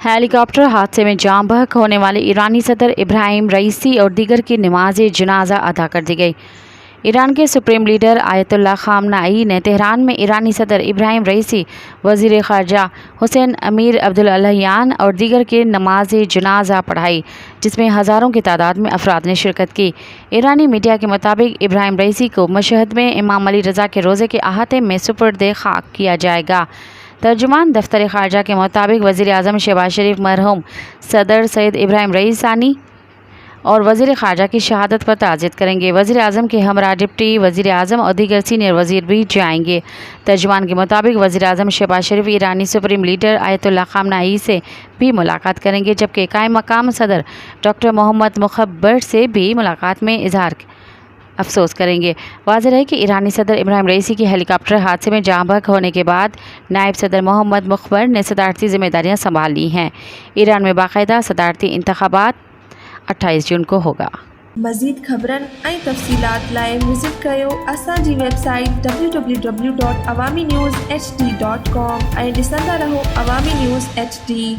Heli copter हादसे में जाँ बहक होने वाले ईरानी सदर इब्राहिम रईसी और दीगर की नमाज जनाजा अदा कर दी गई। ईरान के सुप्रीम लीडर आयतुल्लाह खामनाई ने तेहरान में ईरानी सदर इब्राहिम रईसी, वज़ीर ख़ारजा हुसैन अमीर अब्दुल्लाहियान और दीगर की नमाज जनाजा पढ़ाई, जिसमें हज़ारों की तादाद में अफराद ने शिरकत की। ईरानी मीडिया के मुताबिक इब्राहिम रईसी को मशहद में इमाम अली रज़ा के रोज़े के अहाते में सुपुर्द खाक किया जाएगा। तर्जुमान दफ्तर ख़ारजा के मुताबिक वज़ीर आज़म शहबाज शरीफ मरहूम सदर सैयद इब्राहिम रईसानी और वज़ीर ख़ारजा की शहादत पर ताज़ियत करेंगे। वज़ीर आज़म के हमरा डिप्टी वज़ीर आज़म और दीगर सीनियर वज़ीर भी जाएंगे। तर्जुमान के मुताबिक वज़ीर आज़म शहबाज शरीफ ईरानी सुप्रीम लीडर आयतुल्लाह खामनाई से भी मुलाकात करेंगे, जबकि कायम मकाम सदर डॉक्टर मोहम्मद मुखब्बर से भी मुलाकात में इजहार अफसोस करेंगे। वाज़ेह है कि ईरानी सदर इब्राहिम रईसी की हेलीकॉप्टर हादसे में जाँ बहक होने के बाद नायब सदर मोहम्मद मुखबर ने सदारती ज़िम्मेदारियाँ संभाल ली हैं। ईरान में बाकायदा सदारती इंतखाबात 28 जून को होगा। मज़ीद ख़बरन ऐं तफ़सीलात लाइ विज़िट कयो असांजी वेबसाइट www.awamiNewsHD.com ऐं ॾिसंदा रहो अवामी न्यूज़ HD।